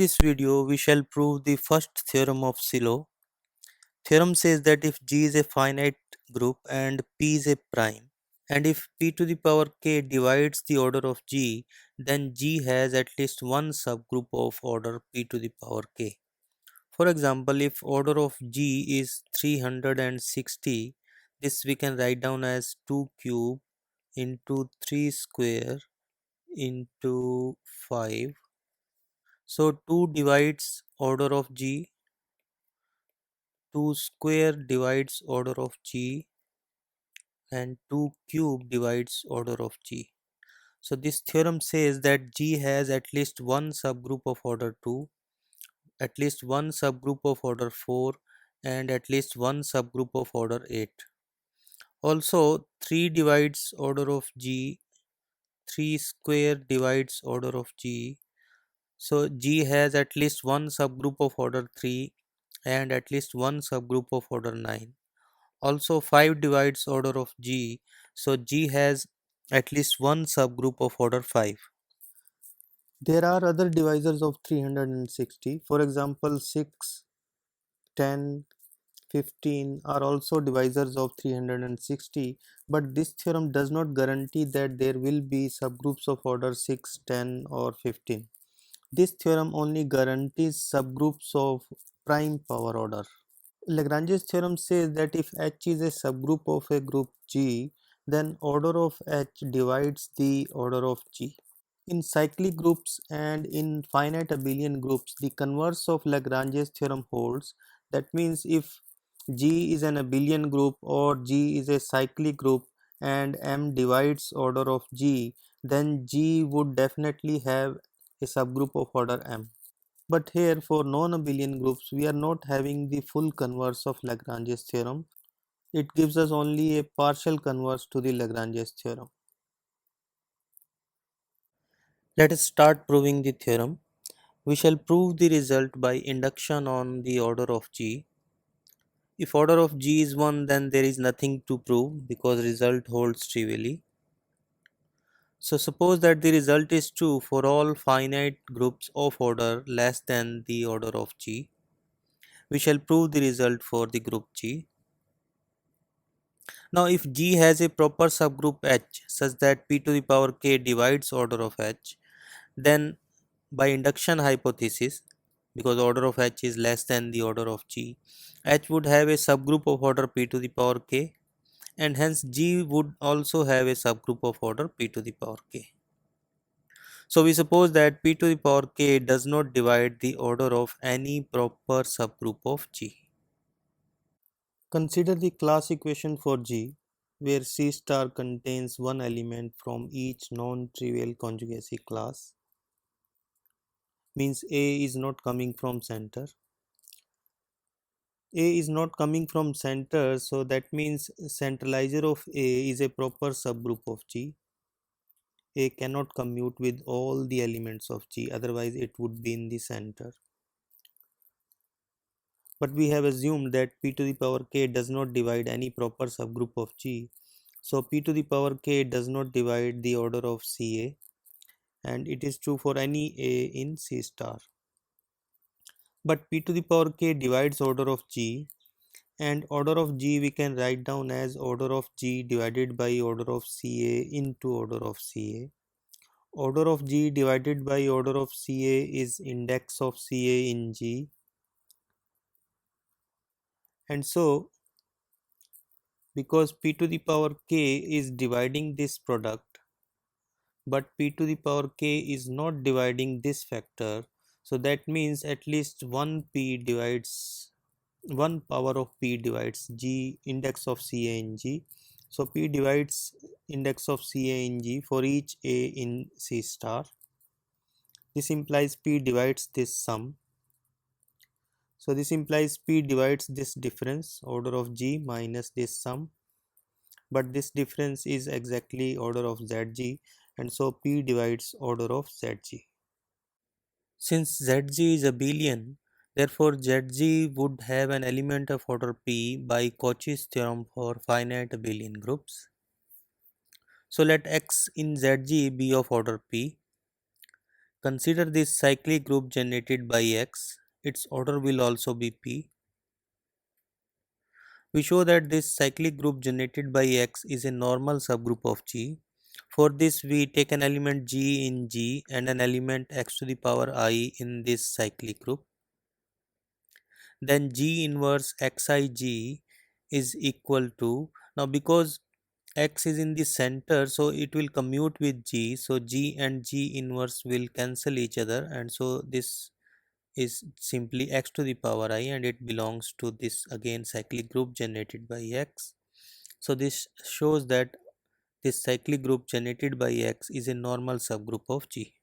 this video, we shall prove the first theorem of Silo. Theorem says that if G is a finite group and P is a prime, and if P to the power k divides the order of G, then G has at least one subgroup of order P to the power k. For example, if order of G is 360, this we can write down as 2 cube into 3 square into 5. So 2 divides order of G, 2 square divides order of G, and 2 cube divides order of G. So this theorem says that G has at least one subgroup of order 2, at least one subgroup of order 4, and at least one subgroup of order 8. Also 3 divides order of G, 3 square divides order of G. So G has at least one subgroup of order 3 and at least one subgroup of order 9. Also 5 divides order of G, so G has at least one subgroup of order 5. There are other divisors of 360. For example, 6, 10, 15 are also divisors of 360, but this theorem does not guarantee that there will be subgroups of order 6, 10 or 15. This theorem only guarantees subgroups of prime power order. Lagrange's theorem says that if H is a subgroup of a group G, then order of H divides the order of G. In cyclic groups and in finite abelian groups, the converse of Lagrange's theorem holds. That means if G is an abelian group or G is a cyclic group and M divides order of G, then G would definitely have a subgroup of order M. But here for non-abelian groups, we are not having the full converse of Lagrange's theorem. It gives us only a partial converse to the Lagrange's theorem. Let us start proving the theorem. We shall prove the result by induction on the order of G. If order of G is 1, then there is nothing to prove because result holds trivially. So suppose that the result is true for all finite groups of order less than the order of G. We shall prove the result for the group G. Now if G has a proper subgroup H such that P to the power k divides order of H, then by induction hypothesis, because order of H is less than the order of G, H would have a subgroup of order P to the power k, and hence G would also have a subgroup of order P to the power k. So we suppose that P to the power k does not divide the order of any proper subgroup of G. Consider the class equation for G, where C star contains one element from each non-trivial conjugacy class, means A is not coming from center. A is not coming from center, so that means centralizer of A is a proper subgroup of G. A cannot commute with all the elements of G, otherwise it would be in the center. But we have assumed that P to the power k does not divide any proper subgroup of G. So P to the power k does not divide the order of Ca, and it is true for any A in C star. But P to the power k divides order of G, and order of G we can write down as order of G divided by order of Ca into order of Ca. Order of G divided by order of Ca is index of Ca in G, and so because P to the power k is dividing this product, but P to the power k is not dividing this factor, so that means at least one power of P divides G, index of Ca in G. So P divides index of Ca in G for each A in C star. This implies P divides this sum. So this implies P divides this difference, order of G minus this sum, but this difference is exactly order of Zg, and so P divides order of Zg. Since Zg is abelian, therefore Zg would have an element of order P by Cauchy's theorem for finite abelian groups. So let X in Zg be of order P. Consider this cyclic group generated by X. Its order will also be P. We show that this cyclic group generated by X is a normal subgroup of G. For this, we take an element G in G and an element x to the power I in this cyclic group. Then G inverse Xig is equal to, now because X is in the center, so it will commute with G, so G and G inverse will cancel each other, and so this is simply x to the power I, and it belongs to this again cyclic group generated by X. So this shows that this cyclic group generated by X is a normal subgroup of G.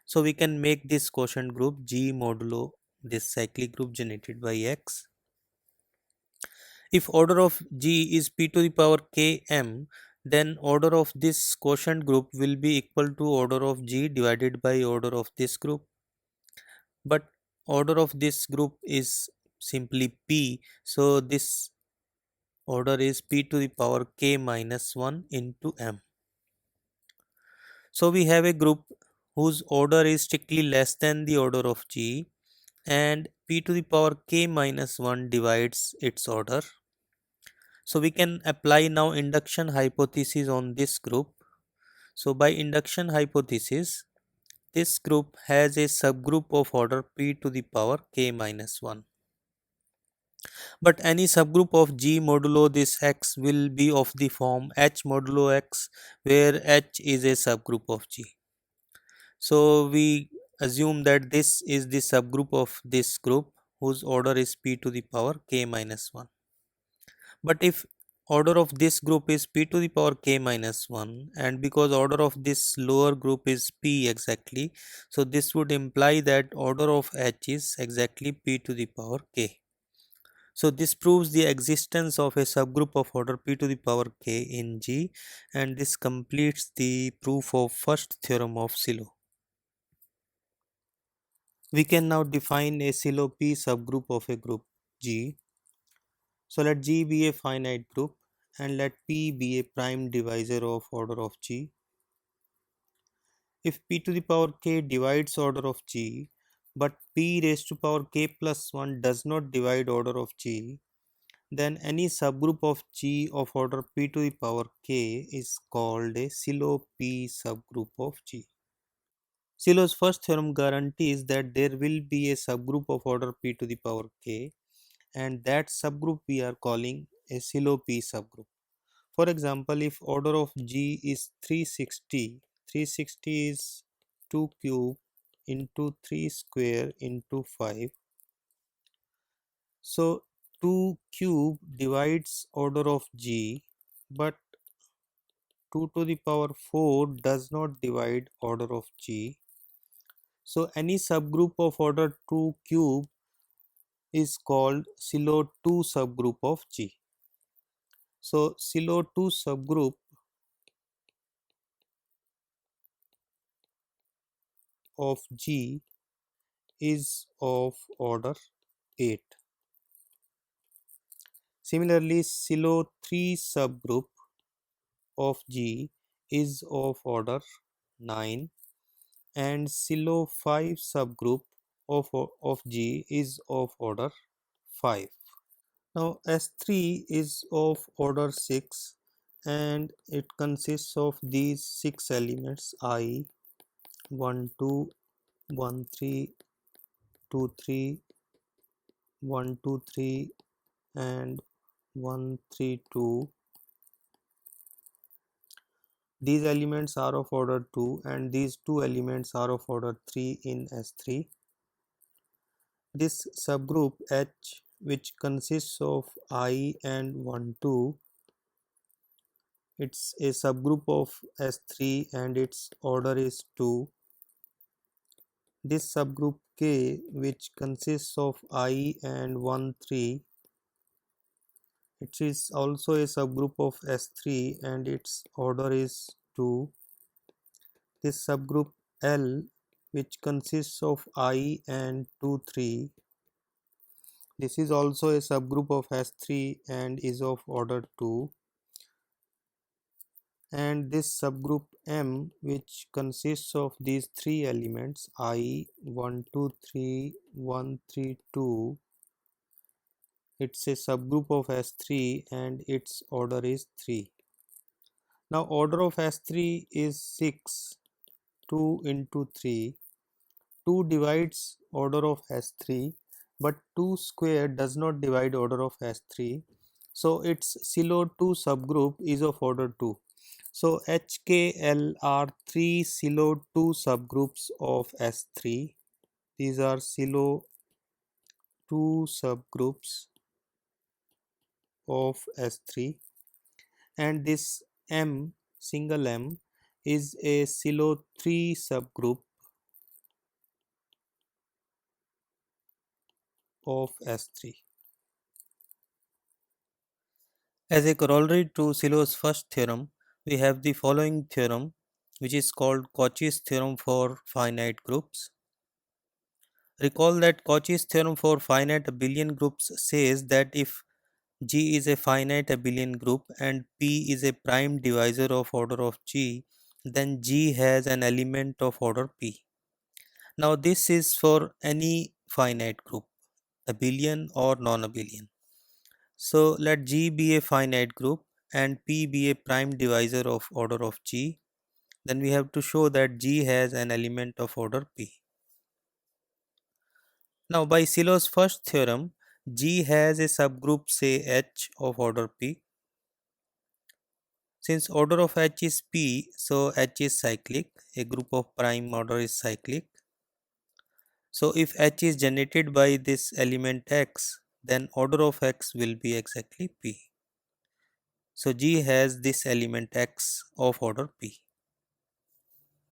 So we can make this quotient group G modulo this cyclic group generated by X. If order of G is p to the power km, then order of this quotient group will be equal to order of G divided by order of this group. But order of this group is simply p, so this order is p to the power k minus 1 into m. So we have a group whose order is strictly less than the order of G, and p to the power k minus 1 divides its order. So we can apply now induction hypothesis on this group. So by induction hypothesis, this group has a subgroup of order p to the power k minus 1. But any subgroup of G modulo this X will be of the form H modulo X, where H is a subgroup of G. So we assume that this is the subgroup of this group whose order is p to the power k minus 1. But if order of this group is p to the power k minus 1, and because order of this lower group is p exactly, so this would imply that order of H is exactly p to the power k. So this proves the existence of a subgroup of order p to the power k in G, and this completes the proof of first theorem of Sylow. We can now define a Sylow P subgroup of a group G. So let G be a finite group and let P be a prime divisor of order of G. If P to the power k divides order of G, but P raised to power k plus 1 does not divide order of G, then any subgroup of G of order p to the power k is called a Sylow P subgroup of G. Sylow's first theorem guarantees that there will be a subgroup of order p to the power k, and that subgroup we are calling a Sylow P subgroup. For example, if order of G is 360, 360 is 2 cube into 3 square into 5. So 2 cube divides order of G, but 2 to the power 4 does not divide order of G. So any subgroup of order 2 cube is called Sylow 2 subgroup of G. So Sylow 2 subgroup of G is of order 8. Similarly, Sylow 3 subgroup of G is of order 9, and Sylow 5 subgroup of G is of order 5. Now S3 is of order 6, and it consists of these 6 elements I, 1 2, 1 3, 2 3, 1 2 3, and 1 3 2. These elements are of order 2, and these 2 elements are of order 3 in S3. This subgroup H, which consists of I and 1 2, it's a subgroup of S3 and its order is 2. This subgroup K, which consists of I and 1 3, it is also a subgroup of S3 and its order is 2. This subgroup L, which consists of I and 2 3, this is also a subgroup of S3 and is of order 2. and this subgroup M, which consists of these three elements I, 1, 2, 3, 1, 3, 2, it's a subgroup of S3 and its order is 3. Now order of S3 is 6, 2 into 3. 2 divides order of S3, but 2 square does not divide order of S3. So its SILO2 subgroup is of order 2. So HKL are 3 SILO2 subgroups of S3. These are SILO2 subgroups of S3, and this M, single M, is a SILO3 subgroup of S3. As a corollary to Solo's first theorem, we have the following theorem, which is called Cauchy's theorem for finite groups. Recall that Cauchy's theorem for finite abelian groups says that if G is a finite abelian group and P is a prime divisor of order of G, then G has an element of order P. Now this is for any finite group, abelian or non-abelian. So let G be a finite group and P be a prime divisor of order of G. Then we have to show that G has an element of order P. Now by Solo's first theorem, G has a subgroup say H of order P. Since order of H is P, so H is cyclic, a group of prime order is cyclic. So if H is generated by this element X, then order of X will be exactly P. So G has this element X of order P.